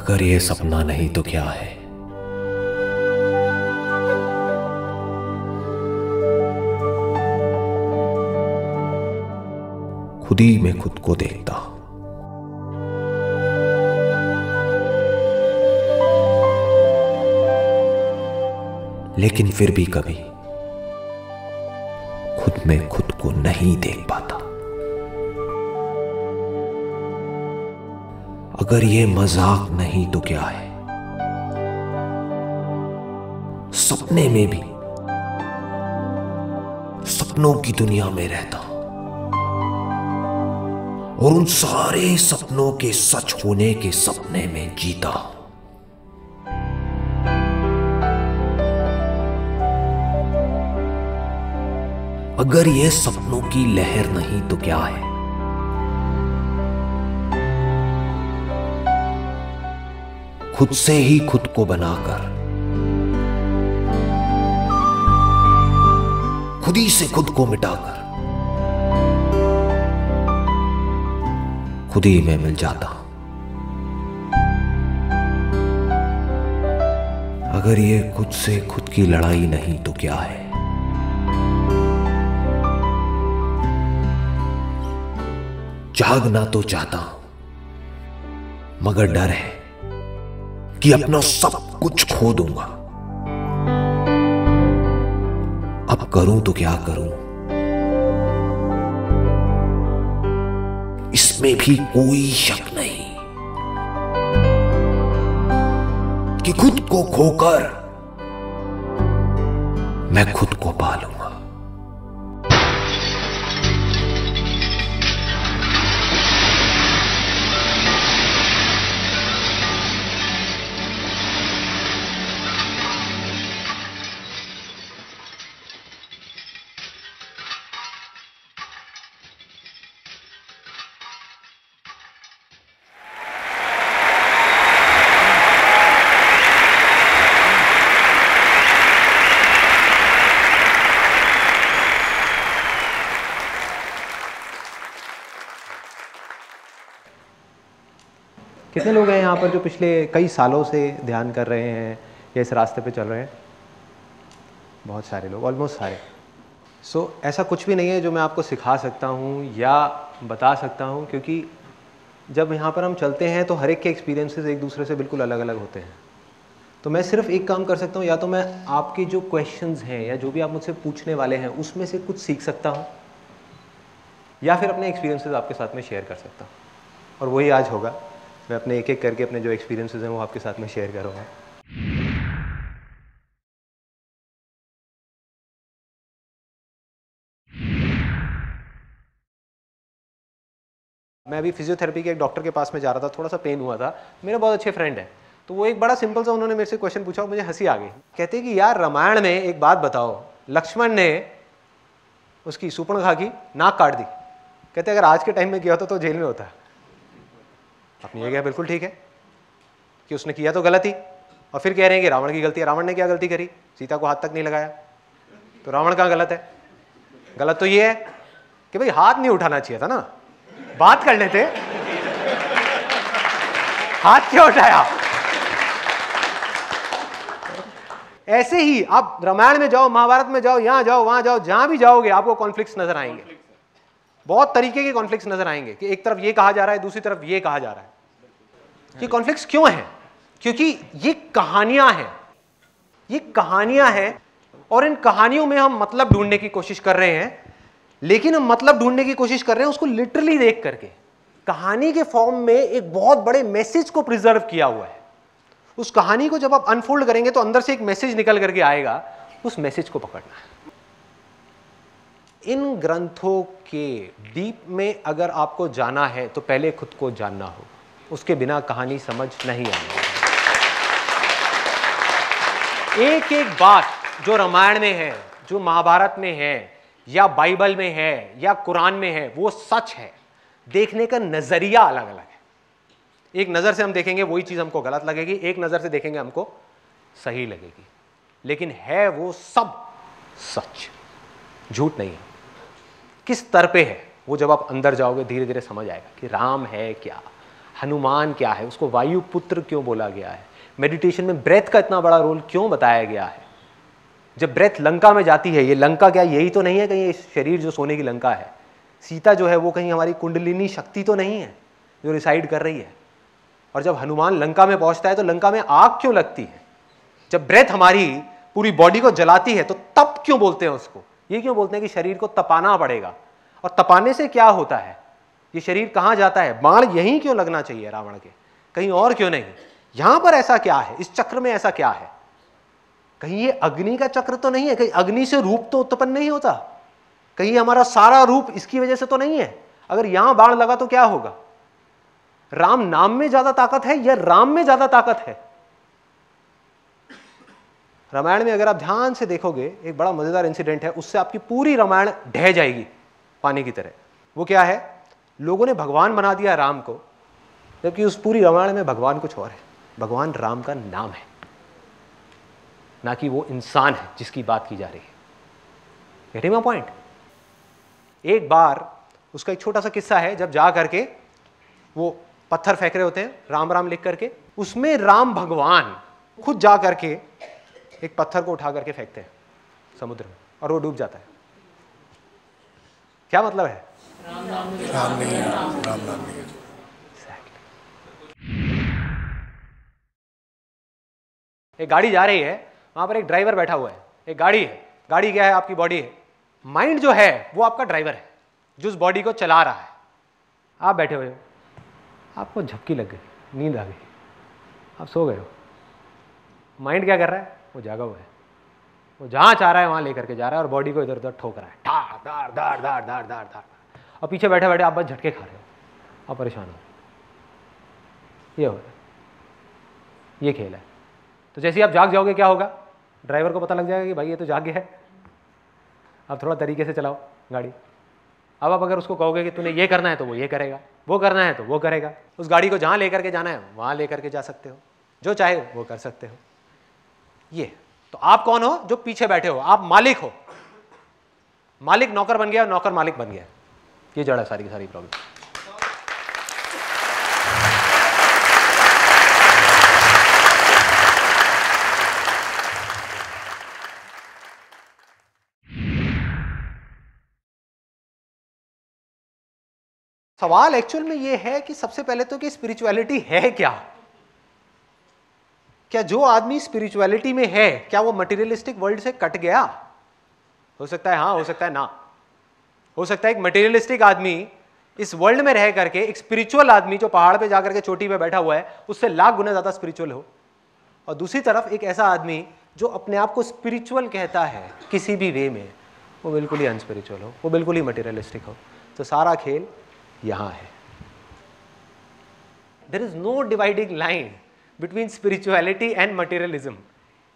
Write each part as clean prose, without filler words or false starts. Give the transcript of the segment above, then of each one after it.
अगर ये सपना नहीं तो क्या है? खुद ही मैं खुद को देखता हूं, लेकिन फिर भी कभी खुद में खुद को नहीं देख पाता। अगर ये मजाक नहीं तो क्या है? सपने में भी सपनों की दुनिया में रहता हूं और उन सारे सपनों के सच होने के सपने में जीता हूं। अगर ये सपनों की लहर नहीं तो क्या है? खुद से ही खुद को बनाकर, खुद ही से खुद को मिटाकर खुद ही मैं मिल जाता हूं। अगर ये खुद से खुद की लड़ाई नहीं तो क्या है? जागना तो चाहता हूं, मगर डर है कि अपना सब कुछ खो दूंगा। अब करूं तो क्या करूं? इसमें भी कोई शक नहीं कि खुद को खोकर मैं खुद को पालूंगा। कितने लोग हैं यहाँ पर जो पिछले कई सालों से ध्यान कर रहे हैं या इस रास्ते पे चल रहे हैं? बहुत सारे लोग, ऑलमोस्ट सारे। ऐसा कुछ भी नहीं है जो मैं आपको सिखा सकता हूँ या बता सकता हूँ, क्योंकि जब यहाँ पर हम चलते हैं तो हर एक के एक्सपीरियंसेस एक दूसरे से बिल्कुल अलग अलग होते हैं। तो मैं सिर्फ एक काम कर सकता हूँ, या तो मैं आपके जो क्वेश्चंस हैं या जो भी आप मुझसे पूछने वाले हैं उसमें से कुछ सीख सकता हूँ, या फिर अपने एक्सपीरियंसेस आपके साथ में शेयर कर सकता हूँ। और वही आज होगा। मैं अपने एक एक करके अपने जो एक्सपीरियंसेस हैं वो आपके साथ में शेयर करूँगा। मैं अभी फिजियोथेरेपी के एक डॉक्टर के पास में जा रहा था, थोड़ा सा पेन हुआ था। मेरे बहुत अच्छे फ्रेंड है, तो वो एक बड़ा सिंपल सा उन्होंने मेरे से क्वेश्चन पूछा और मुझे हंसी आ गई। कहते कि यार रामायण में एक बात बताओ, लक्ष्मण ने उसकी सूर्पणखा की नाक काट दी। कहते अगर आज के टाइम में किया होता तो जेल में होता। आपने ये कहा बिल्कुल ठीक है कि उसने किया तो गलत ही, और फिर कह रहे हैं कि रावण की गलती है। रावण ने क्या गलती करी? सीता को हाथ तक नहीं लगाया, तो रावण कहाँ गलत है? गलत तो ये है कि भाई हाथ नहीं उठाना चाहिए था ना, बात कर लेते, हाथ क्यों उठाया? ऐसे ही आप रामायण में जाओ, महाभारत में जाओ, यहां जाओ, वहां जाओ, जहां भी जाओगे आपको कॉन्फ्लिक्ट्स नजर आएंगे। बहुत तरीके के कॉन्फ्लिक्ट्स नजर आएंगे कि एक तरफ ये कहा जा रहा है, दूसरी तरफ ये कहा जा रहा है। ये कॉन्फ्लिक्ट्स क्यों हैं? क्योंकि ये कहानियां हैं, ये कहानियां हैं, और इन कहानियों में हम मतलब ढूंढने की कोशिश कर रहे हैं। लेकिन हम मतलब ढूंढने की कोशिश कर रहे हैं उसको लिटरली देख करके। कहानी के फॉर्म में एक बहुत बड़े मैसेज को प्रिजर्व किया हुआ है। उस कहानी को जब आप अनफोल्ड करेंगे तो अंदर से एक मैसेज निकल करके आएगा, उस मैसेज को पकड़ना है। इन ग्रंथों के डीप में अगर आपको जाना है तो पहले खुद को जानना हो, उसके बिना कहानी समझ नहीं आएगी। एक एक बात जो रामायण में है, जो महाभारत में है, या बाइबल में है, या कुरान में है, वो सच है। देखने का नजरिया अलग अलग है। एक नजर से हम देखेंगे वही चीज हमको गलत लगेगी, एक नजर से देखेंगे हमको सही लगेगी, लेकिन है वो सब सच, झूठ नहीं है। किस स्तर पे है वो जब आप अंदर जाओगे धीरे धीरे समझ आएगा कि राम है क्या, हनुमान क्या है, उसको वायुपुत्र क्यों बोला गया है, मेडिटेशन में ब्रेथ का इतना बड़ा रोल क्यों बताया गया है। जब ब्रेथ लंका में जाती है, ये लंका क्या यही तो नहीं है कहीं ये शरीर जो सोने की लंका है, सीता जो है वो कहीं हमारी कुंडलिनी शक्ति तो नहीं है जो रिसाइड कर रही है। और जब हनुमान लंका में पहुंचता है तो लंका में आग क्यों लगती है, जब ब्रेथ हमारी पूरी बॉडी को जलाती है तो तप क्यों बोलते हैं उसको, ये क्यों बोलते हैं कि शरीर को तपाना पड़ेगा, और तपाने से क्या होता है, ये शरीर कहां जाता है, बाण यहीं क्यों लगना चाहिए रावण के, कहीं और क्यों नहीं, यहां पर ऐसा क्या है, इस चक्र में ऐसा क्या है, कहीं ये अग्नि का चक्र तो नहीं है, कहीं अग्नि से रूप तो उत्पन्न नहीं होता, कहीं हमारा सारा रूप इसकी वजह से तो नहीं है, अगर यहां बाण लगा तो क्या होगा, राम नाम में ज्यादा ताकत है या राम में ज्यादा ताकत है। रामायण में अगर आप ध्यान से देखोगे एक बड़ा मजेदार इंसिडेंट है, उससे आपकी पूरी रामायण ढह जाएगी पानी की तरह। वो क्या है, लोगों ने भगवान बना दिया राम को, जबकि उस पूरी रामायण में भगवान कुछ और है, भगवान राम का नाम है, ना कि वो इंसान है जिसकी बात की जा रही है। Getting my point. एक बार उसका एक छोटा सा किस्सा है, जब जा करके वो पत्थर फेंक रहे होते हैं राम राम लिख करके, उसमें राम भगवान खुद जा करके एक पत्थर को उठा करके फेंकते हैं समुद्र में और वो डूब जाता है। क्या मतलब है, राम नहीं है, राम नहीं है। एक गाड़ी जा रही है, वहां पर एक ड्राइवर बैठा हुआ है, एक गाड़ी है, गाड़ी क्या है, आपकी बॉडी है, माइंड जो है वो आपका ड्राइवर है जो उस बॉडी को चला रहा है। आप बैठे हुए हो, आपको झपकी लग गई, नींद आ गई, आप सो गए हो, माइंड क्या कर रहा है, वो जागा हुआ है, वो जहां चाह रहा है वहां लेकर के जा रहा है और बॉडी को इधर उधर ठोक रहा है, धार धार धार धार धार धार धार, और पीछे बैठे बैठे आप बस झटके खा रहे हो, आप परेशान हो। ये हो रहा है, ये खेल है। तो जैसे ही आप जाग जाओगे क्या होगा, ड्राइवर को पता लग जाएगा कि भाई ये तो जाग गया है, आप थोड़ा तरीके से चलाओ गाड़ी। अब आप अगर उसको कहोगे कि तूने ये करना है तो वो ये करेगा, वो करना है तो वो करेगा। उस गाड़ी को जहां लेकर के जाना है वहां लेकर के जा सकते हो, जो चाहे वो कर सकते हो। ये तो आप कौन हो, जो पीछे बैठे हो, आप मालिक हो। मालिक नौकर बन गया, नौकर मालिक बन गया, ये जड़ है सारी की सारी प्रॉब्लम। सवाल एक्चुअल में ये है कि सबसे पहले तो कि स्पिरिचुअलिटी है क्या, क्या जो आदमी स्पिरिचुअलिटी में है क्या वो मटेरियलिस्टिक वर्ल्ड से कट गया। हो सकता है हाँ, हो सकता है ना। हो सकता है एक मटेरियलिस्टिक आदमी इस वर्ल्ड में रह करके एक स्पिरिचुअल आदमी जो पहाड़ पे जाकर के चोटी पे बैठा हुआ है उससे लाख गुना ज्यादा स्पिरिचुअल हो, और दूसरी तरफ एक ऐसा आदमी जो अपने आप को स्पिरिचुअल कहता है किसी भी वे में, वो बिल्कुल ही अनस्पिरिचुअल हो, वो बिल्कुल ही मटेरियलिस्टिक हो। तो सारा खेल यहां है। There is no dividing line between spirituality and materialism.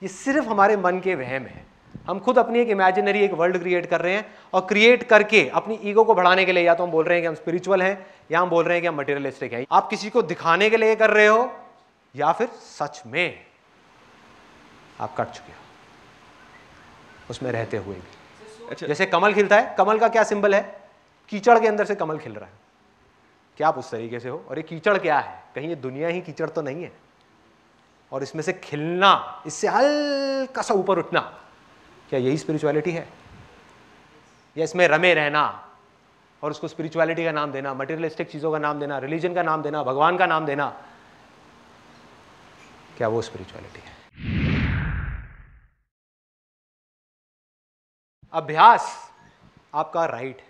ये सिर्फ हमारे मन के वहम है। हम खुद अपनी एक इमेजिनरी एक वर्ल्ड क्रिएट कर रहे हैं, और क्रिएट करके अपनी ईगो को बढ़ाने के लिए या तो हम बोल रहे हैं कि हम स्पिरिचुअल हैं या हम बोल रहे हैं कि हम मटेरियलिस्टिक हैं। आप किसी को दिखाने के लिए कर रहे हो या फिर सच में आप कट चुके हो उसमें रहते हुए भी। अच्छा, जैसे कमल खिलता है, कमल का क्या सिंबल है, कीचड़ के अंदर से कमल खिल रहा है, क्या आप उस तरीके से हो। और ये कीचड़ क्या है, कहीं ये दुनिया ही कीचड़ तो नहीं है, और इसमें से खिलना, इससे हल्का सा ऊपर उठना, क्या यही स्पिरिचुअलिटी है। या इसमें रमे रहना और उसको स्पिरिचुअलिटी का नाम देना, मटेरियलिस्टिक चीजों का नाम देना, रिलीजन का नाम देना, भगवान का नाम देना, क्या वो स्पिरिचुअलिटी है। अभ्यास आपका राइट है,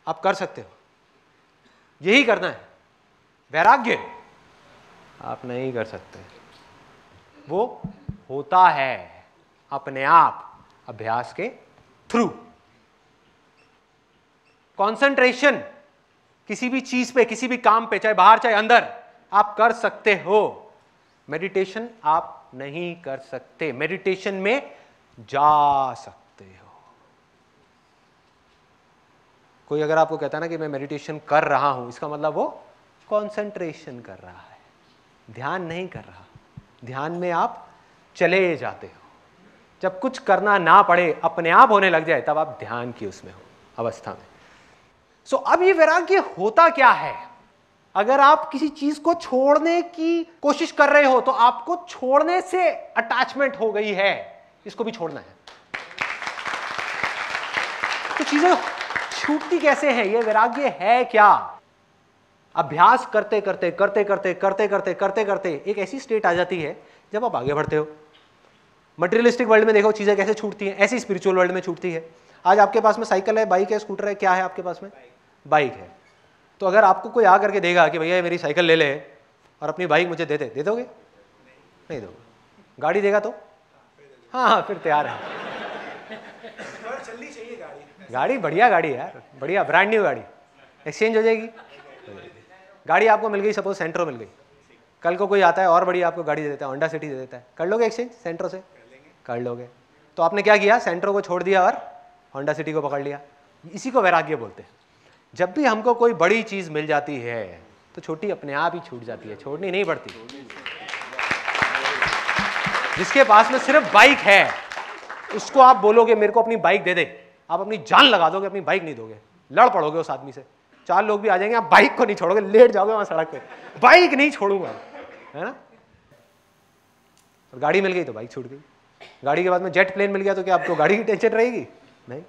आप कर सकते हो, यही करना है। वैराग्य आप नहीं कर सकते, वो होता है अपने आप अभ्यास के थ्रू। कंसंट्रेशन किसी भी चीज पे, किसी भी काम पे, चाहे बाहर चाहे अंदर, आप कर सकते हो। मेडिटेशन आप नहीं कर सकते, मेडिटेशन में जा सकते हो। कोई अगर आपको कहता है ना कि मैं मेडिटेशन कर रहा हूं, इसका मतलब वो कंसंट्रेशन कर रहा है, ध्यान नहीं कर रहा। ध्यान में आप चले जाते हो, जब कुछ करना ना पड़े, अपने आप होने लग जाए, तब आप ध्यान की उसमें हो अवस्था में। सो अब ये वैराग्य होता क्या है, अगर आप किसी चीज को छोड़ने की कोशिश कर रहे हो तो आपको छोड़ने से अटैचमेंट हो गई है, इसको भी छोड़ना है। तो चीजें छूटती कैसे हैं? ये वैराग्य है क्या? अभ्यास करते करते करते करते करते करते करते करते एक ऐसी स्टेट आ जाती है जब आप आगे बढ़ते हो। मटेरियलिस्टिक वर्ल्ड में देखो चीजें कैसे छूटती हैं, ऐसी स्पिरिचुअल वर्ल्ड में छूटती है। आज आपके पास में साइकिल है, बाइक है, स्कूटर है, क्या है आपके पास में? बाइक है। तो अगर आपको कोई आ करके देगा कि भैया मेरी साइकिल ले ले और अपनी बाइक मुझे दे दोगे? नहीं दोगे। गाड़ी देगा तो हाँ फिर तैयार है। चलनी चाहिए गाड़ी बढ़िया गाड़ी है यार, बढ़िया ब्रांड न्यू गाड़ी, एक्सचेंज हो जाएगी। गाड़ी आपको मिल गई, सपोज सेंट्रो मिल गई, कल को कोई आता है और बढ़िया आपको गाड़ी दे देता है, होंडा सिटी दे देता है, कर लोगे एक्सचेंज सेंट्रो से? कर लोगे। तो आपने क्या किया? सेंट्रो को छोड़ दिया और होंडा सिटी को पकड़ लिया। इसी को वैराग्य बोलते हैं। जब भी हमको कोई बड़ी चीज मिल जाती है तो छोटी अपने आप ही छूट जाती है, छोड़नी नहीं पड़ती। जिसके पास में सिर्फ बाइक है उसको आप बोलोगे मेरे को अपनी बाइक दे दे, आप अपनी जान लगा दोगे, अपनी बाइक नहीं दोगे, लड़ पड़ोगे उस आदमी से। 4 लोग भी आ जाएंगे, आप बाइक को नहीं छोड़ोगे, लेट जाओगे वहां सड़क पे, बाइक नहीं छोड़ूंगा, है ना? और गाड़ी मिल गई तो बाइक छूट गई। गाड़ी के बाद में जेट प्लेन मिल गया तो क्या आपको गाड़ी की टेंशन रहेगी? नहीं।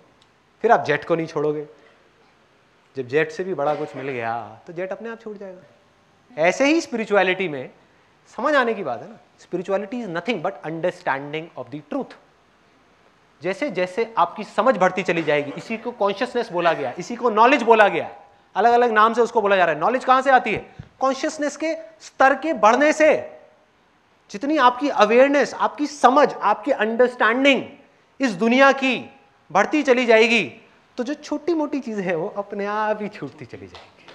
फिर आप जेट को नहीं छोड़ोगे। जब जेट से भी बड़ा कुछ मिल गया तो जेट अपने आप छूट जाएगा। ऐसे ही स्पिरिचुअलिटी में समझ आने की बात है ना। Spirituality is nothing but understanding of the truth. जैसे जैसे आपकी समझ बढ़ती चली जाएगी, इसी को कॉन्शियसनेस बोला गया, इसी को नॉलेज बोला गया, अलग अलग नाम से उसको बोला जा रहा है। नॉलेज कहां से आती है? कॉन्शियसनेस के स्तर के बढ़ने से। जितनी आपकी अवेयरनेस, आपकी समझ, आपकी अंडरस्टैंडिंग इस दुनिया की बढ़ती चली जाएगी तो जो छोटी मोटी चीजें हैं वो अपने आप ही छूटती चली जाएंगी,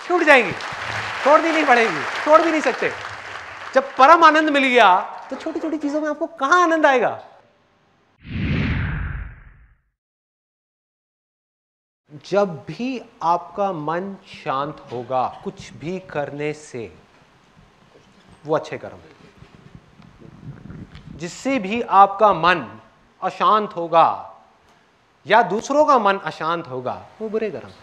छूट जाएंगी, छोड़नी नहीं पड़ेगी, छोड़ भी नहीं सकते। जब परम आनंद मिल गया तो छोटी छोटी चीजों में आपको कहां आनंद आएगा? जब भी आपका मन शांत होगा कुछ भी करने से, वो अच्छे कर्म है। जिससे भी आपका मन अशांत होगा या दूसरों का मन अशांत होगा वो बुरे कर्म है।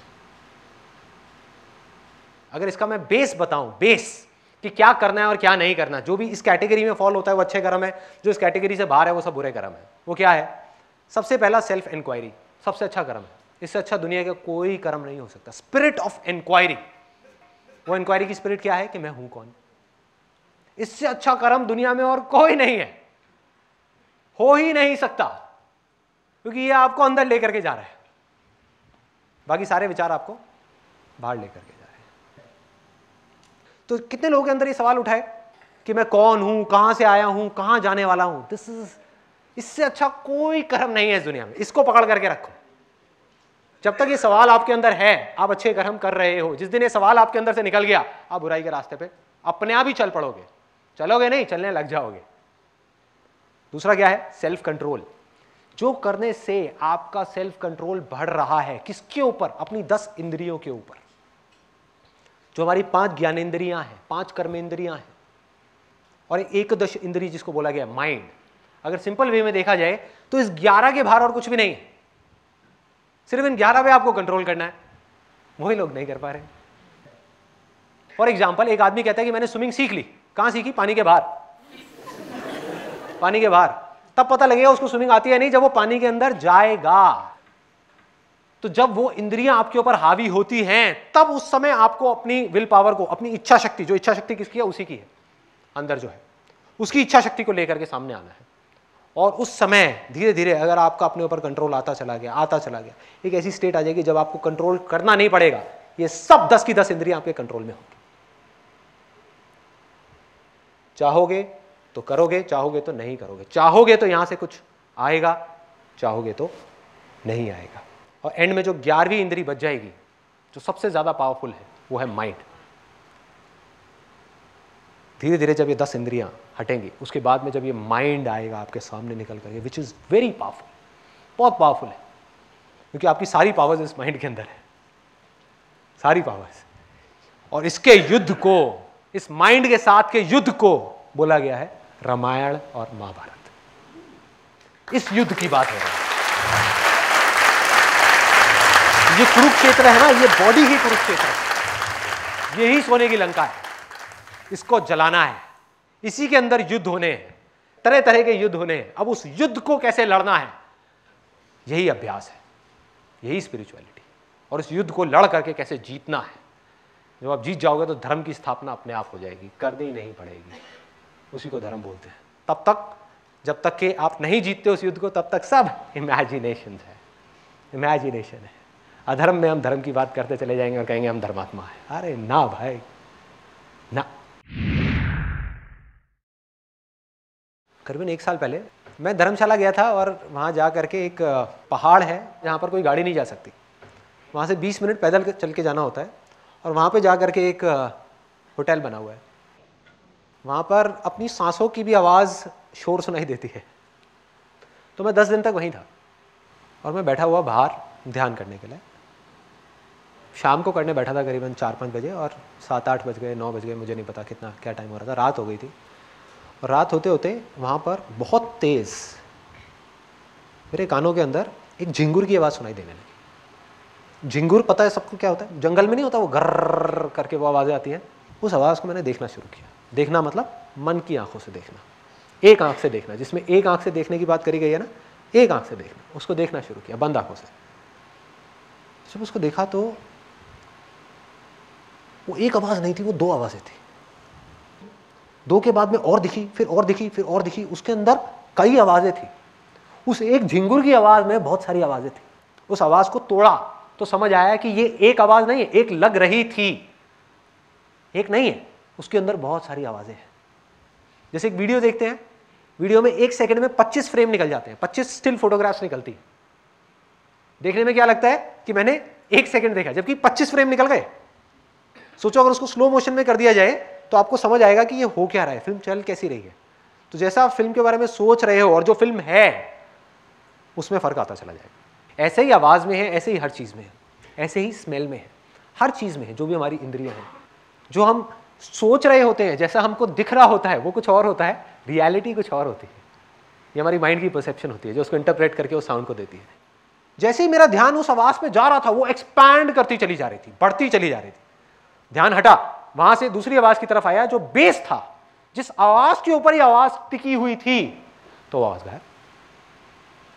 अगर इसका मैं बेस बताऊं, बेस कि क्या करना है और क्या नहीं करना, जो भी इस कैटेगरी में फॉल होता है वो अच्छे कर्म है, जो इस कैटेगरी से बाहर है वो सब बुरे कर्म है। वो क्या है? सबसे पहला सेल्फ इंक्वायरी, सबसे अच्छा कर्म है। इससे अच्छा दुनिया का कोई कर्म नहीं हो सकता। स्पिरिट ऑफ इंक्वायरी, वो इंक्वायरी की स्पिरिट क्या है कि मैं हूं कौन। इससे अच्छा कर्म दुनिया में और कोई नहीं है, हो ही नहीं सकता, क्योंकि ये आपको अंदर लेकर के जा रहा है, बाकी सारे विचार आपको बाहर लेकर के जा रहे हैं। तो कितने लोगों के अंदर ये सवाल उठाए कि मैं कौन हूं, कहां से आया हूं, कहां जाने वाला हूं। इससे अच्छा कोई कर्म नहीं है इस दुनिया में। इसको पकड़ करके रखो। जब तक ये सवाल आपके अंदर है आप अच्छे कर्म कर रहे हो। जिस दिन ये सवाल आपके अंदर से निकल गया आप बुराई के रास्ते पे अपने आप ही चल पड़ोगे। चलोगे नहीं, चलने लग जाओगे। दूसरा क्या है? Self control. जो करने से आपका सेल्फ कंट्रोल बढ़ रहा है, किसके ऊपर? अपनी 10 इंद्रियों के ऊपर। जो हमारी 5 ज्ञानेंद्रियां हैं, 5 कर्मेंद्रियां हैं और एक दश इंद्रिय जिसको बोला गया माइंड। अगर सिंपल वे में देखा जाए तो इस 11 के बाहर और कुछ भी नहीं है। सिर्फ इन 11 पे आपको कंट्रोल करना है। वही लोग नहीं कर पा रहे। फॉर एग्जाम्पल, एक आदमी कहता है कि मैंने स्विमिंग सीख ली। कहां सीखी? पानी के बाहर। पानी के बाहर। तब पता लगेगा उसको स्विमिंग आती है नहीं जब वो पानी के अंदर जाएगा। तो जब वो इंद्रियां आपके ऊपर हावी होती हैं तब उस समय आपको अपनी विल पावर को, अपनी इच्छा शक्ति, जो इच्छा शक्ति किसकी है? उसी की है, अंदर जो है उसकी इच्छा शक्ति को लेकर के सामने आना है। और उस समय धीरे धीरे अगर आपका अपने ऊपर कंट्रोल आता चला गया, एक ऐसी स्टेट आ जाएगी जब आपको कंट्रोल करना नहीं पड़ेगा। ये सब 10 की 10 इंद्रियां आपके कंट्रोल में होंगी। चाहोगे तो करोगे, चाहोगे तो नहीं करोगे। चाहोगे तो यहां से कुछ आएगा, चाहोगे तो नहीं आएगा। और एंड में जो 11वीं इंद्री बच जाएगी, जो सबसे ज्यादा पावरफुल है, वो है माइंड। धीरे धीरे जब ये 10 इंद्रियां हटेंगी उसके बाद में जब ये माइंड आएगा आपके सामने निकल करके, विच इज वेरी पावरफुल, बहुत पावरफुल है, क्योंकि आपकी सारी पावर्स इस माइंड के अंदर है, सारी पावर्स। और इसके युद्ध को, इस माइंड के साथ के युद्ध को बोला गया है रामायण और महाभारत। इस युद्ध की बात है। ये कुरुक्षेत्र है ना, ये बॉडी ही कुरुक्षेत्र है। यही सोने की लंका है, इसको जलाना है, इसी के अंदर युद्ध होने हैं, तरह तरह के युद्ध होने हैं। अब उस युद्ध को कैसे लड़ना है, यही अभ्यास है, यही स्पिरिचुअलिटी। और इस युद्ध को लड़ करके कैसे जीतना है। जब आप जीत जाओगे तो धर्म की स्थापना अपने आप हो जाएगी, करनी ही नहीं पड़ेगी, उसी को धर्म बोलते हैं। तब तक, जब तक कि आप नहीं जीतते उस युद्ध को, तब तक सब इमेजिनेशन है, इमेजिनेशन है। अधर्म में हम धर्म की बात करते चले जाएंगे और कहेंगे हम धर्मात्मा है। अरे ना भाई ना। करीबन 1 साल पहले मैं धर्मशाला गया था और वहाँ जा करके एक पहाड़ है जहाँ पर कोई गाड़ी नहीं जा सकती, वहाँ से 20 मिनट पैदल चल के जाना होता है। और वहाँ पे जा करके एक होटल बना हुआ है, वहाँ पर अपनी सांसों की भी आवाज़ शोर सुनाई देती है। तो मैं 10 दिन तक वहीं था और मैं बैठा हुआ बाहर ध्यान करने के लिए। शाम को करने बैठा था करीबन 4-5 बजे, और 7-8 बज गए, 9 बज गए, मुझे नहीं पता कितना क्या टाइम हो रहा था, रात हो गई थी। और रात होते होते वहाँ पर बहुत तेज़ मेरे कानों के अंदर एक झिंगुर की आवाज़ सुनाई देने लगी। झिंगुर पता है सबको क्या होता है, जंगल में नहीं होता वो गर्र करके वो आवाज़ें आती हैं। उस आवाज़ को मैंने देखना शुरू किया। देखना मतलब मन की आंखों से देखना, एक आंख से देखना, जिसमें एक आंख से देखने की बात करी गई है ना, एक आंख से देखना, उसको देखना शुरू किया बंद आंखों से। जब उसको देखा तो वो एक आवाज़ नहीं थी, वो 2 आवाज़ें थी। 2 के बाद में और दिखी, फिर और दिखी, फिर और दिखी। उसके अंदर कई आवाज़ें थी। उस एक झिंगुर की आवाज़ में बहुत सारी आवाज़ें थी। उस आवाज़ को तोड़ा तो समझ आया कि ये एक आवाज़ नहीं है, एक लग रही थी, एक नहीं है, उसके अंदर बहुत सारी आवाज़ें हैं। जैसे एक वीडियो देखते हैं, वीडियो में 1 सेकंड में 25 फ्रेम निकल जाते हैं, 25 स्टिल फोटोग्राफ्स निकलती है। देखने में क्या लगता है कि मैंने 1 सेकंड देखा, जबकि 25 फ्रेम निकल गए। सोचो अगर उसको स्लो मोशन में कर दिया जाए तो आपको समझ आएगा कि ये हो क्या रहा है, फिल्म चल कैसी रही है। तो जैसा आप फिल्म के बारे में सोच रहे हो और जो फिल्म है उसमें फ़र्क आता चला जाएगा। ऐसे ही आवाज़ में है, ऐसे ही हर चीज़ में है, ऐसे ही स्मेल में है, हर चीज़ में है। जो भी हमारी इंद्रियां हैं, जो हम सोच रहे होते हैं, जैसा हमको दिख रहा होता है वो कुछ और होता है, रियलिटी कुछ और होती है। ये हमारी माइंड की परसेप्शन होती है जो उसको इंटरप्रेट करके उस साउंड को देती है। जैसे ही मेरा ध्यान उस आवाज़ पे जा रहा था, वो एक्सपैंड करती चली जा रही थी, बढ़ती चली जा रही थी। ध्यान हटा, वहां से दूसरी आवाज़ की तरफ आया जो बेस था, जिस आवाज़ के ऊपर ही आवाज़ टिकी हुई थी, तो आवाज़ गायब।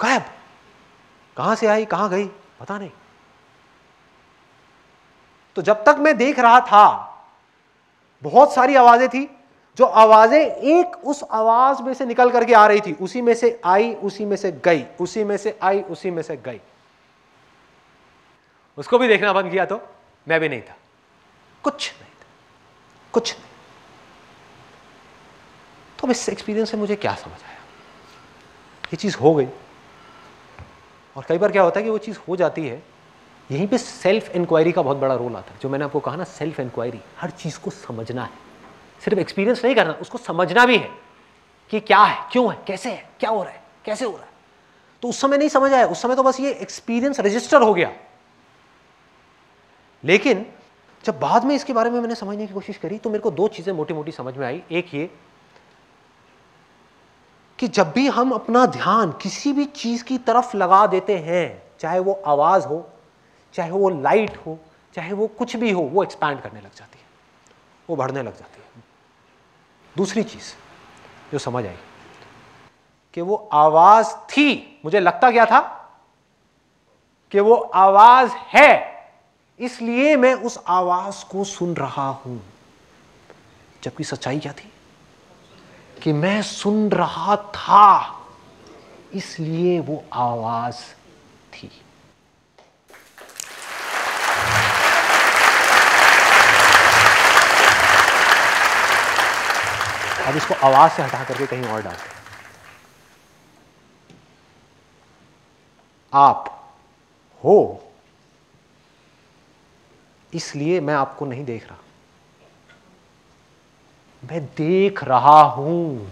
गायब कहां से आई, कहां गई, पता नहीं। तो जब तक मैं देख रहा था बहुत सारी आवाजें थी, जो आवाजें एक उस आवाज में से निकल करके आ रही थी, उसी में से आई, उसी में से गई, उसी में से आई, उसी में से गई। उसको भी देखना बंद किया तो मैं भी नहीं था, कुछ नहीं था, कुछ नहीं। तो इस एक्सपीरियंस से मुझे क्या समझ आया, ये चीज हो गई। और कई बार क्या होता है कि वो चीज हो जाती है, यहीं पे सेल्फ इंक्वायरी का बहुत बड़ा रोल आता है। जो मैंने आपको कहा ना, सेल्फ इंक्वायरी, हर चीज को समझना है, सिर्फ एक्सपीरियंस नहीं करना, उसको समझना भी है कि क्या है, क्यों है, कैसे है, क्या हो रहा है, कैसे हो रहा है। तो उस समय नहीं समझ आया, उस समय तो बस ये एक्सपीरियंस रजिस्टर हो गया। लेकिन जब बाद में इसके बारे में मैंने समझने की कोशिश करी तो मेरे को 2 चीजें मोटी मोटी समझ में आई। एक ये कि जब भी हम अपना ध्यान किसी भी चीज की तरफ लगा देते हैं, चाहे वो आवाज हो, चाहे वो लाइट हो, चाहे वो कुछ भी हो, वो एक्सपैंड करने लग जाती है, वो बढ़ने लग जाती है। दूसरी चीज जो समझ आई कि वो आवाज थी, मुझे लगता क्या था कि वो आवाज है, इसलिए मैं उस आवाज को सुन रहा हूं। जबकि सच्चाई क्या थी कि मैं सुन रहा था, इसलिए वो आवाज थी। अब इसको आवाज से हटा करके कहीं और डालते हैं। आप हो, इसलिए मैं आपको नहीं देख रहा, मैं देख रहा हूं,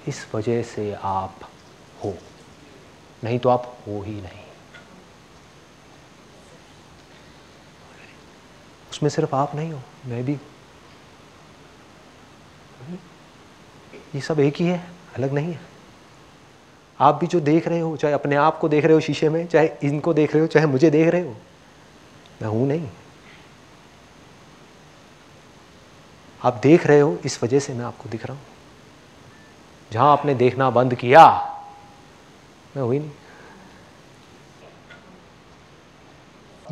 इस वजह से आप हो, नहीं तो आप हो ही नहीं। उसमें सिर्फ आप नहीं हो, मैं भी, ये सब एक ही है, अलग नहीं है। आप भी जो देख रहे हो, चाहे अपने आप को देख रहे हो शीशे में, चाहे इनको देख रहे हो, चाहे मुझे देख रहे हो, मैं हूं नहीं। आप देख रहे हो, इस वजह से मैं आपको दिख रहा हूं। जहां आपने देखना बंद किया, मैं हुई नहीं।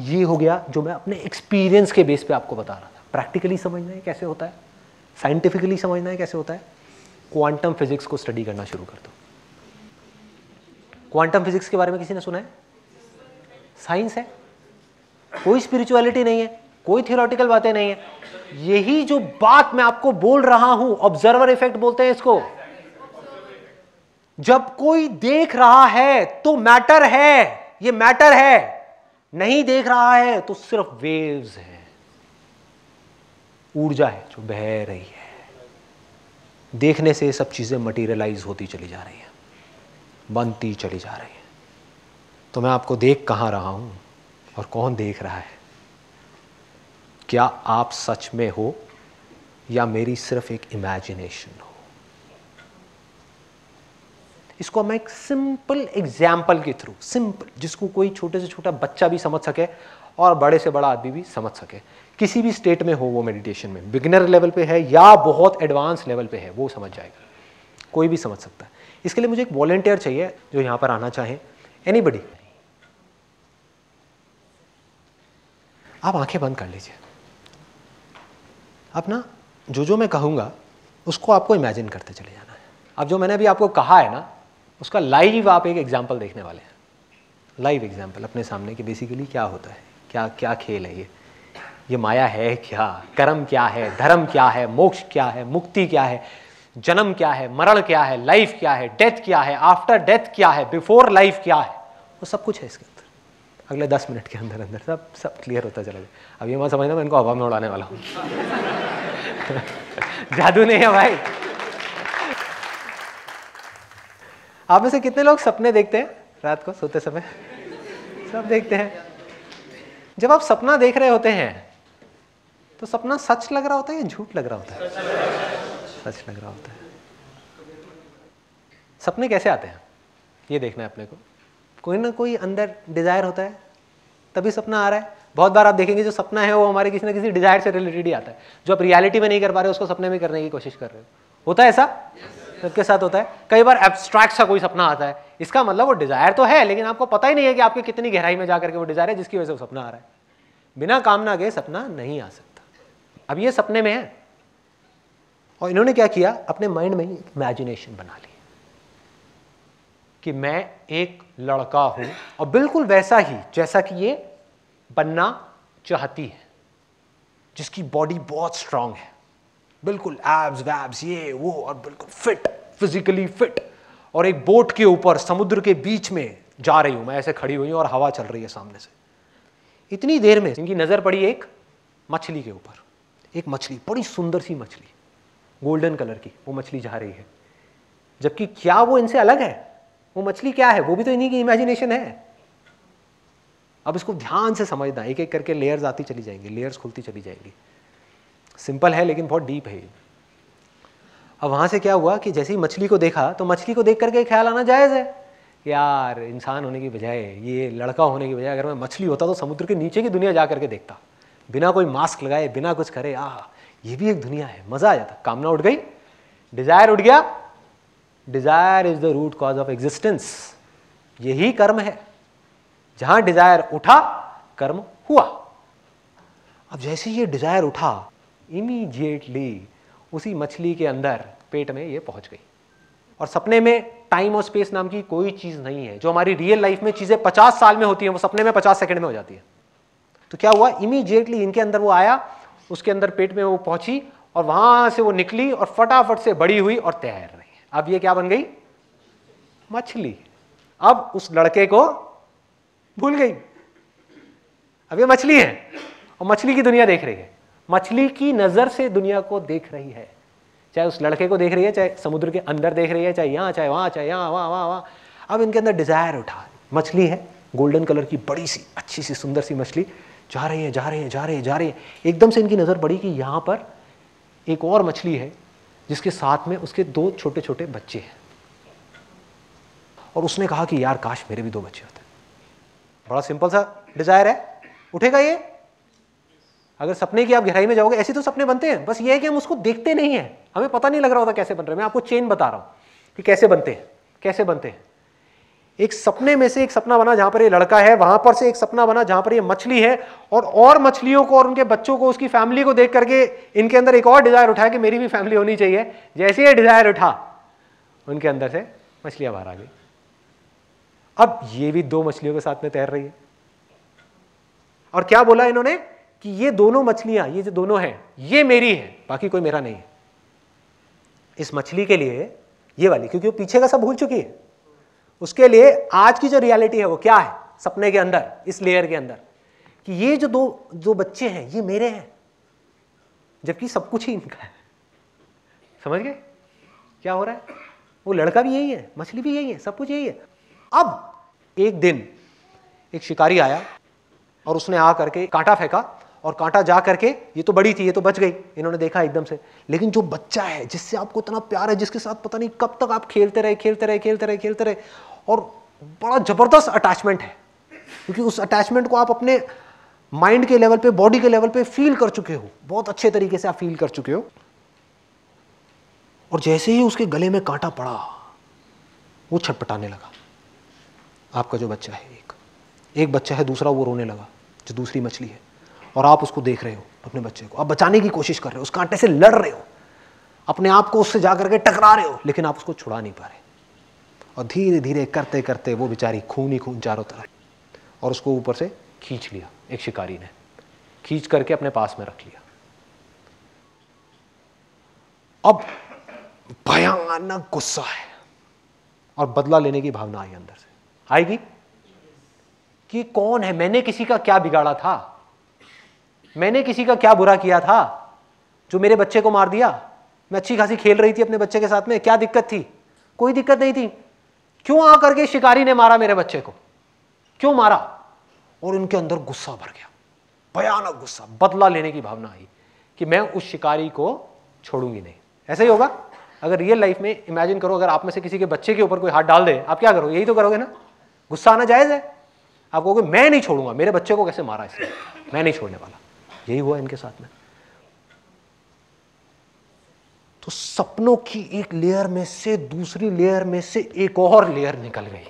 ये हो गया जो मैं अपने एक्सपीरियंस के बेस पे आपको बता रहा था। प्रैक्टिकली समझना है कैसे होता है, साइंटिफिकली समझना है कैसे होता है, क्वांटम फिजिक्स को स्टडी करना शुरू कर दो। क्वांटम फिजिक्स के बारे में किसी ने सुना है? साइंस है, कोई स्पिरिचुअलिटी नहीं है, कोई थियोरेटिकल बातें नहीं है। यही जो बात मैं आपको बोल रहा हूं, ऑब्जर्वर इफेक्ट बोलते हैं इसको। जब कोई देख रहा है तो मैटर है, ये मैटर है। नहीं देख रहा है तो सिर्फ वेव्स है, ऊर्जा है जो बह रही है। देखने से सब चीजें मटीरियलाइज होती चली जा रही है, बनती चली जा रही है। तो मैं आपको देख कहां रहा हूं और कौन देख रहा है? क्या आप सच में हो या मेरी सिर्फ एक इमेजिनेशन हो? इसको मैं एक सिंपल एग्जाम्पल के थ्रू, सिंपल, जिसको कोई छोटे से छोटा बच्चा भी समझ सके और बड़े से बड़ा आदमी भी समझ सके, किसी भी स्टेट में हो वो मेडिटेशन में, बिगिनर लेवल पे है या बहुत एडवांस लेवल पे है, वो समझ जाएगा, कोई भी समझ सकता है। इसके लिए मुझे एक वॉलंटियर चाहिए जो यहां पर आना चाहे। एनीबडी, आप आंखें बंद कर लीजिए। अब ना जो मैं कहूंगा उसको आपको इमेजिन करते चले जाना है। अब जो मैंने अभी आपको कहा है ना, उसका लाइव आप एक एग्जाम्पल देखने वाले हैं, लाइव एग्जाम्पल अपने सामने कि बेसिकली क्या होता है, क्या क्या खेल है ये माया है क्या, कर्म क्या है, धर्म क्या है, मोक्ष क्या है, मुक्ति क्या है, जन्म क्या है, मरण क्या है, लाइफ क्या है, डेथ क्या है, आफ्टर डेथ क्या है, बिफोर लाइफ क्या है, वो सब कुछ है इसके अंदर। अगले 10 मिनट के अंदर अंदर सब क्लियर होता चला जाए। अब ये मत समझना मैं इनको हवा में उड़ाने वाला हूँ। जादू नहीं है भाई। आप में से कितने लोग सपने देखते हैं रात को सोते समय? सब देखते हैं। जब आप सपना देख रहे होते हैं तो सपना सच लग रहा होता है या झूठ लग रहा होता है? सच लग रहा होता है। सपने कैसे आते हैं ये देखना है अपने को। कोई ना कोई अंदर डिजायर होता है तभी सपना आ रहा है। बहुत बार आप देखेंगे जो सपना है वो हमारे किसी ना किसी डिजायर से रिलेटेड ही आता है। जो आप रियलिटी में नहीं कर पा रहे हो उसको सपने में करने की कोशिश कर रहे हो। होता है ऐसा? सबके साथ होता है। कई बार एब्स्ट्रैक्ट सा कोई सपना आता है, इसका मतलब वो डिजायर तो है लेकिन आपको पता ही नहीं है कि आपके कितनी गहराई में जाकर के वो डिजायर है जिसकी वजह से वो सपना आ रहा है। बिना कामना के सपना नहीं आ सकता। अब ये सपने में है और इन्होंने क्या किया, अपने माइंड में ही इमेजिनेशन बना ली कि मैं एक लड़का हूं और बिल्कुल वैसा ही जैसा कि ये बनना चाहती है, जिसकी बॉडी बहुत स्ट्रांग है, बिल्कुल एब्स वैब्स ये वो और बिल्कुल फिट, फिजिकली फिट, और एक बोट के ऊपर समुद्र के बीच में जा रही हूं मैं, ऐसे खड़ी हुई हूं और हवा चल रही है सामने से। इतनी देर में इनकी नजर पड़ी एक मछली के ऊपर। एक मछली, बड़ी सुंदर सी मछली, गोल्डन कलर की, वो मछली जा रही है। जबकि क्या वो इनसे अलग है? वो मछली क्या है? वो भी तो इन्हीं की इमेजिनेशन है। अब इसको ध्यान से समझना, एक एक करके लेयर्स आती चली जाएंगी, लेयर्स खुलती चली जाएंगी। सिंपल है लेकिन बहुत डीप है। अब वहां से क्या हुआ कि जैसे ही मछली को देखा तो मछली को देख करके ख्याल आना जायज है, यार इंसान होने की बजाय, ये लड़का होने की बजाय अगर मैं मछली होता तो समुद्र के नीचे की दुनिया जा करके देखता, बिना कोई मास्क लगाए, बिना कुछ करे। ये भी एक दुनिया है, मजा आ जाता। कामना उठ गई, डिजायर उठ गया। Desire is the root cause of existence. यही कर्म है। जहां डिजायर उठा कर्म हुआ। अब जैसे ये डिजायर उठा, इमीडिएटली उसी मछली के अंदर पेट में ये पहुंच गई। और सपने में टाइम और स्पेस नाम की कोई चीज नहीं है। जो हमारी रियल लाइफ में चीजें 50 साल में होती हैं वो सपने में 50 सेकंड में हो जाती है। तो क्या हुआ, इमीडिएटली इनके अंदर वो आया, उसके अंदर पेट में वो पहुंची और वहां से वो निकली और फटाफट से बड़ी हुई और तैर रही है। अब ये क्या बन गई? मछली। अब उस लड़के को भूल गई। अब ये मछली है और मछली की दुनिया देख रही है। मछली की नजर से दुनिया को देख रही है, चाहे उस लड़के को देख रही है, चाहे समुद्र के अंदर देख रही है, चाहे यहां, चाहे वहां, चाहे यहां, वहां वहां वहां। अब इनके अंदर डिजायर उठा। मछली है, गोल्डन कलर की, बड़ी सी अच्छी सी सुंदर सी मछली, जा रही है, जा रही है, जा रही है, जा रही है। एकदम से इनकी नजर पड़ी कि यहां पर एक और मछली है जिसके साथ में उसके 2 छोटे छोटे बच्चे हैं। और उसने कहा कि यार काश मेरे भी 2 बच्चे होते। बड़ा सिंपल सा डिजायर है, उठेगा ये? अगर सपने की आप गहराई में जाओगे, ऐसे तो सपने बनते हैं, बस ये है कि हम उसको देखते नहीं हैं, हमें पता नहीं लग रहा होता कैसे बन रहे हैं। मैं आपको चेन बता रहा हूं कि कैसे बनते हैं, कैसे बनते हैं। एक सपने में से एक सपना बना जहां पर ये लड़का है, वहां पर से एक सपना बना जहां पर ये मछली है, और मछलियों को और उनके बच्चों को, उसकी फैमिली को देख करके इनके अंदर एक और डिजायर उठा कि मेरी भी फैमिली होनी चाहिए। जैसे ये डिजायर उठा, उनके अंदर से मछलियां बाहर आ गई। अब ये भी 2 मछलियों के साथ में तैर रही है, और क्या बोला इन्होंने कि ये दोनों मछलियां, ये जो दोनों हैं, ये मेरी है, बाकी कोई मेरा नहीं है। इस मछली के लिए ये वाली, क्योंकि वो पीछे का सब भूल चुकी है, उसके लिए आज की जो रियलिटी है वो क्या है, सपने के अंदर, इस लेयर के अंदर, कि ये जो बच्चे हैं ये मेरे हैं, जबकि सब कुछ ही इनका है। समझ गए क्या हो रहा है? वो लड़का भी यही है, मछली भी यही है, सब कुछ यही है। अब एक दिन एक शिकारी आया और उसने आ करके कांटा फेंका, और कांटा जा करके, ये तो बड़ी थी, ये तो बच गई, इन्होंने देखा एकदम से, लेकिन जो बच्चा है जिससे आपको इतना प्यार है, जिसके साथ पता नहीं कब तक आप खेलते रहे, और बड़ा जबरदस्त अटैचमेंट है, क्योंकि उस अटैचमेंट को आप अपने माइंड के लेवल पे, बॉडी के लेवल पे फील कर चुके हो, बहुत अच्छे तरीके से आप फील कर चुके हो। और जैसे ही उसके गले में कांटा पड़ा, वो छटपटाने लगा। आपका जो बच्चा है, एक बच्चा है, दूसरा वो रोने लगा, जो दूसरी मछली है, और आप उसको देख रहे हो, अपने बच्चे को आप बचाने की कोशिश कर रहे हो, उस कांटे से लड़ रहे हो, अपने आप को उससे जाकर के टकरा रहे हो, लेकिन आप उसको छुड़ा नहीं पा रहे। और धीरे धीरे करते करते वो बेचारी खून ही खून चारों तरफ, और उसको ऊपर से खींच लिया, एक शिकारी ने खींच करके अपने पास में रख लिया। अब भयानक गुस्सा है और बदला लेने की भावना आई अंदर से, आएगी कि कौन है, मैंने किसी का क्या बिगाड़ा था, मैंने किसी का क्या बुरा किया था जो मेरे बच्चे को मार दिया। मैं अच्छी खासी खेल रही थी अपने बच्चे के साथ में, क्या दिक्कत थी? कोई दिक्कत नहीं थी। क्यों आकर के शिकारी ने मारा मेरे बच्चे को, क्यों मारा? और उनके अंदर गुस्सा भर गया, भयानक गुस्सा, बदला लेने की भावना आई कि मैं उस शिकारी को छोड़ूंगी नहीं। ऐसा ही होगा अगर रियल लाइफ में, इमेजिन करो अगर आप में से किसी के बच्चे के ऊपर कोई हाथ डाल दे, आप क्या करोगे? यही तो करोगे ना, गुस्सा आना जायज है। आप कहोगे मैं नहीं छोड़ूंगा, मेरे बच्चे को कैसे मारा इसने, मैं नहीं छोड़ने वाला। यही हुआ इनके साथ में। तो सपनों की एक लेयर में से दूसरी लेयर में से एक और लेयर निकल गई,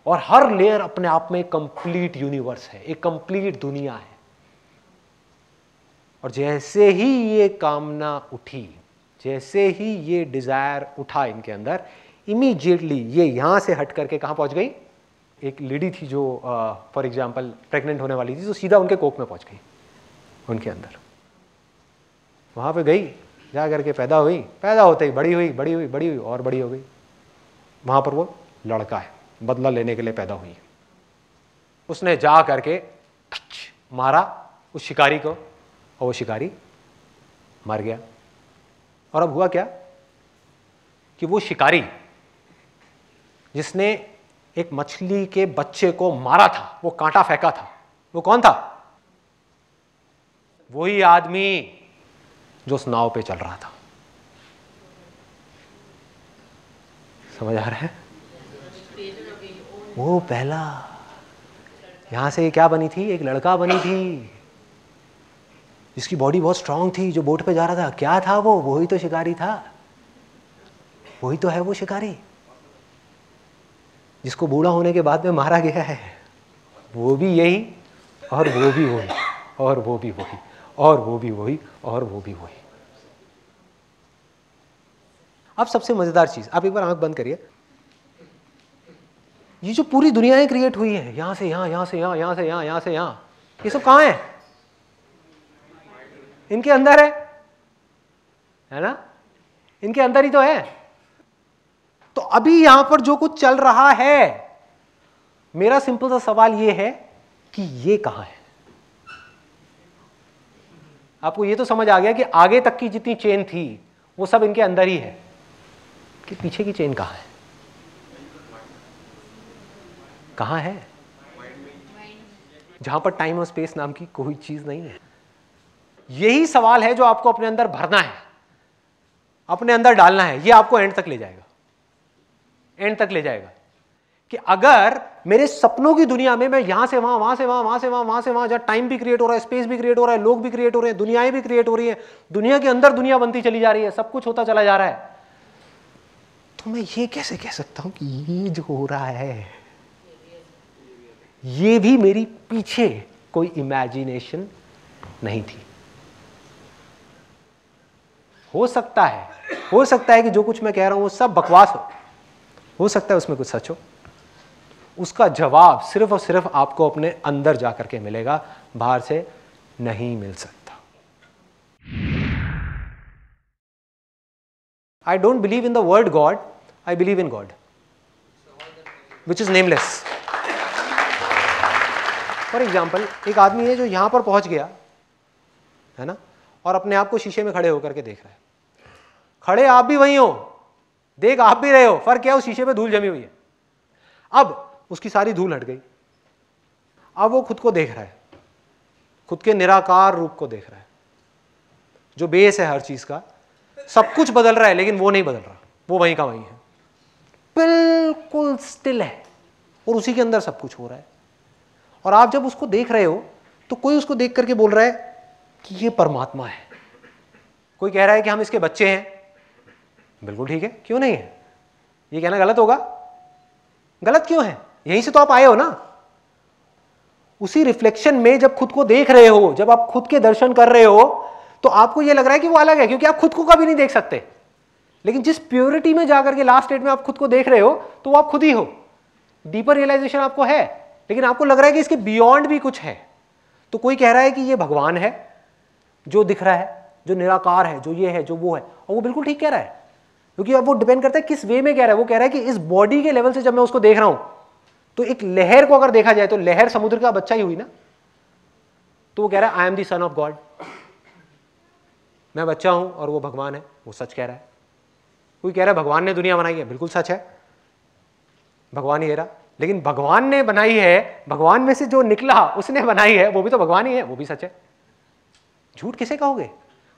और हर लेयर अपने आप में कंप्लीट यूनिवर्स है, एक कंप्लीट दुनिया है। और जैसे ही ये कामना उठी, जैसे ही ये डिजायर उठा इनके अंदर, इमीडिएटली ये यहां से हट करके कहां पहुंच गई? एक लेडी थी जो फॉर एग्जांपल प्रेग्नेंट होने वाली थी, तो सीधा उनके कोख में पहुंच गई, उनके अंदर वहां पे गई, जा करके पैदा हुई, पैदा होते ही बड़ी हुई, बड़ी हुई, बड़ी हुई और बड़ी हो गई। वहां पर वो लड़का है, बदला लेने के लिए पैदा हुई। उसने जा करके मारा उस शिकारी को, और वो शिकारी मर गया। और अब हुआ क्या कि वो शिकारी जिसने एक मछली के बच्चे को मारा था, वो कांटा फेंका था, वो कौन था? वही आदमी जो उस नाव पे चल रहा था। समझ आ रहा है? वो पहला, यहां से क्या बनी थी? एक लड़का बनी थी जिसकी बॉडी बहुत स्ट्रांग थी, जो बोट पे जा रहा था। क्या था वो? वही तो शिकारी था, वही तो है वो शिकारी जिसको बूढ़ा होने के बाद में मारा गया है। वो भी यही, और वो भी वही, और वो भी वही, और वो भी वही, और वो भी वही। अब सबसे मजेदार चीज, आप एक बार आंख बंद करिए। ये जो पूरी दुनियाएं क्रिएट हुई है, यहां से यहां, यहां से यहां, यहां से यहां, यहां से यहां, ये सब कहां है? इनके अंदर है ना? इनके अंदर ही तो है। तो अभी यहां पर जो कुछ चल रहा है, मेरा सिंपल सा सवाल ये है कि ये कहां है? आपको ये तो समझ आ गया कि आगे तक की जितनी चेन थी वो सब इनके अंदर ही है, कि पीछे की चेन कहां है? कहां है? जहां पर टाइम और स्पेस नाम की कोई चीज नहीं है। यही सवाल है जो आपको अपने अंदर भरना है, अपने अंदर डालना है। ये आपको एंड तक ले जाएगा, एंड तक ले जाएगा कि अगर मेरे सपनों की दुनिया में मैं यहां से वहां, वहां से वहां, वहां से वहां, वहां से वहां, जहां टाइम भी क्रिएट हो रहा है, स्पेस भी क्रिएट हो रहा है, लोग भी क्रिएट हो रहे हैं, दुनियाएं भी क्रिएट हो रही है, दुनिया के अंदर दुनिया बनती चली जा रही है, सब कुछ होता चला जा रहा है, तो मैं ये कैसे कह सकता हूं कि ये जो हो रहा है ये भी मेरी पीछे कोई इमेजिनेशन नहीं थी? हो सकता है कि जो कुछ मैं कह रहा हूं वो सब बकवास हो सकता है उसमें कुछ सच हो। उसका जवाब सिर्फ और सिर्फ आपको अपने अंदर जाकर के मिलेगा, बाहर से नहीं मिल सकता। I don't believe in the word God, I believe in God which is nameless. For example, एक आदमी है जो यहां पर पहुंच गया है ना, और अपने आप को शीशे में खड़े होकर के देख रहा है। खड़े आप भी वहीं हो, देख आप भी रहे हो, फर्क क्या है, उस शीशे पे धूल जमी हुई है। अब उसकी सारी धूल हट गई, अब वो खुद को देख रहा है, खुद के निराकार रूप को देख रहा है, जो बेस है हर चीज का। सब कुछ बदल रहा है लेकिन वो नहीं बदल रहा, वो वहीं का वहीं है, बिल्कुल स्टिल है, और उसी के अंदर सब कुछ हो रहा है। और आप जब उसको देख रहे हो तो कोई उसको देख करके बोल रहा है कि ये परमात्मा है, कोई कह रहा है कि हम इसके बच्चे हैं। बिल्कुल ठीक है, क्यों नहीं है? ये कहना गलत होगा? गलत क्यों है? यहीं से तो आप आए हो ना। उसी रिफ्लेक्शन में जब खुद को देख रहे हो, जब आप खुद के दर्शन कर रहे हो, तो आपको यह लग रहा है कि वो अलग है, क्योंकि आप खुद को कभी नहीं देख सकते। लेकिन जिस प्योरिटी में जाकर के लास्ट स्टेट में आप खुद को देख रहे हो, तो वो आप खुद ही हो। डीपर रियलाइजेशन आपको है, लेकिन आपको लग रहा है कि इसके बियॉन्ड भी कुछ है। तो कोई कह रहा है कि ये भगवान है जो दिख रहा है, जो निराकार है, जो ये है, जो वो है, और वो बिल्कुल ठीक कह रहा है, क्योंकि अब वो डिपेंड करता है किस वे में कह रहा है। वो कह रहा है कि इस बॉडी के लेवल से जब मैं उसको देख रहा हूं, तो एक लहर को अगर देखा जाए तो लहर समुद्र का बच्चा ही हुई ना। तो वो कह रहा है I am the son of God, मैं बच्चा हूं और वो भगवान है, वो सच कह रहा है। कोई कह रहा है भगवान ने दुनिया बनाई है, बिल्कुल सच है, भगवान ही है रहा। लेकिन भगवान ने बनाई है, भगवान में से जो निकला उसने बनाई है, वो भी तो भगवान ही है, वो भी सच है। झूठ किसे कहोगे?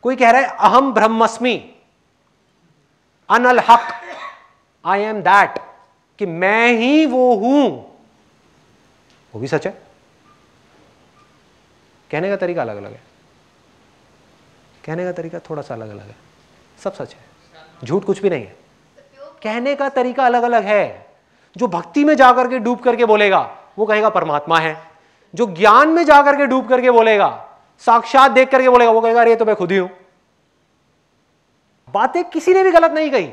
कोई कह रहा है अहम ब्रह्मस्मि, अनल हक, आई एम दैट, कि मैं ही वो हूं, वो भी सच है। कहने का तरीका अलग अलग है, कहने का तरीका थोड़ा सा अलग अलग है, सब सच है, झूठ कुछ भी नहीं है। कहने का तरीका अलग अलग है। जो भक्ति में जाकर के डूब करके बोलेगा वो कहेगा परमात्मा है, जो ज्ञान में जाकर के डूब करके बोलेगा, साक्षात देख करके बोलेगा, वो कहेगा अरे तो मैं खुद ही हूं। बातें किसी ने भी गलत नहीं कही,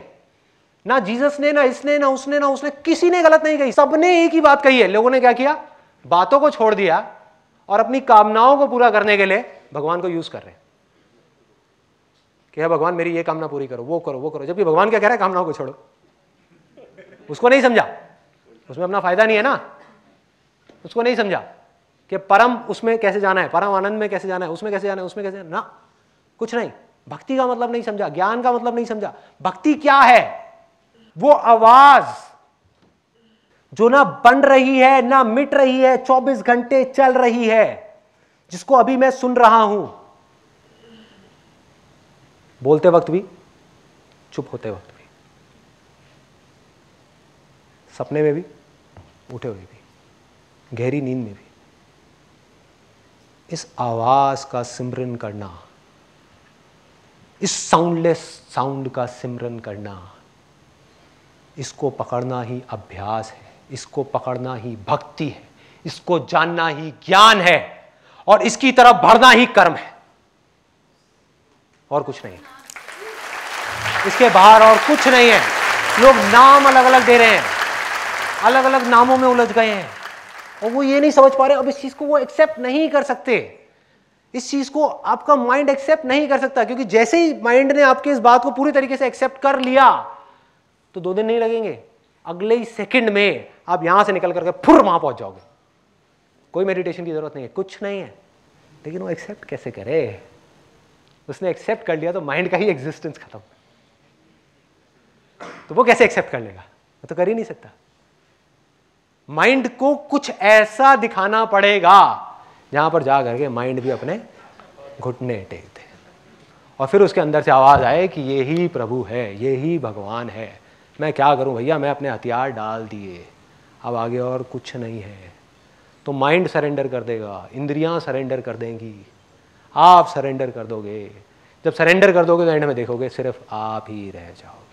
ना जीसस ने, ना इसने, ना उसने, ना उसने, किसी ने गलत नहीं कही, सबने एक ही बात कही है। लोगों ने क्या किया? बातों को छोड़ दिया और अपनी कामनाओं को पूरा करने के लिए भगवान को यूज कर रहे हैं कि हे भगवान मेरी ये कामना पूरी करो, वो करो, वो करो। जबकि भगवान क्या कह रहा है? कामनाओं को छोड़ो। उसको नहीं समझा, उसमें अपना फायदा नहीं है ना। उसको नहीं समझा कि परम उसमें कैसे जाना है, परम आनंद में कैसे जाना है, उसमें कैसे जाना है, उसमें कैसे जाना, ना कुछ नहीं। भक्ति का मतलब नहीं समझा, ज्ञान का मतलब नहीं समझा। भक्ति क्या है? वो आवाज जो ना बन रही है ना मिट रही है, 24 घंटे चल रही है, जिसको अभी मैं सुन रहा हूं, बोलते वक्त भी, चुप होते वक्त भी, सपने में भी, उठे हुए भी, गहरी नींद में भी। इस आवाज का सिमरन करना, इस साउंडलेस साउंड का सिमरन करना, इसको पकड़ना ही अभ्यास है, इसको पकड़ना ही भक्ति है, इसको जानना ही ज्ञान है, और इसकी तरफ बढ़ना ही कर्म है, और कुछ नहीं है। इसके बाहर और कुछ नहीं है। लोग नाम अलग अलग दे रहे हैं, अलग अलग नामों में उलझ गए हैं, और वो ये नहीं समझ पा रहे। अब इस चीज को वो एक्सेप्ट नहीं कर सकते, इस चीज को आपका माइंड एक्सेप्ट नहीं कर सकता, क्योंकि जैसे ही माइंड ने आपके इस बात को पूरी तरीके से एक्सेप्ट कर लिया तो 2 दिन नहीं लगेंगे, अगले ही सेकंड में आप यहां से निकल करके फुर वहां पहुंच जाओगे। कोई मेडिटेशन की जरूरत नहीं है, कुछ नहीं है। लेकिन वो एक्सेप्ट कैसे करे? उसने एक्सेप्ट कर लिया तो माइंड का ही एग्जिस्टेंस खत्म। तो वो कैसे एक्सेप्ट कर लेगा? वो तो कर ही नहीं सकता। माइंड को कुछ ऐसा दिखाना पड़ेगा जहां पर जा करके माइंड भी अपने घुटने टेक दे, और फिर उसके अंदर से आवाज आए कि ये ही प्रभु है, ये ही भगवान है। मैं क्या करूं भैया, मैं अपने हथियार डाल दिए, अब आगे और कुछ नहीं है। तो माइंड सरेंडर कर देगा, इंद्रियां सरेंडर कर देंगी, आप सरेंडर कर दोगे। जब सरेंडर कर दोगे तो एंड में देखोगे सिर्फ आप ही रह जाओगे।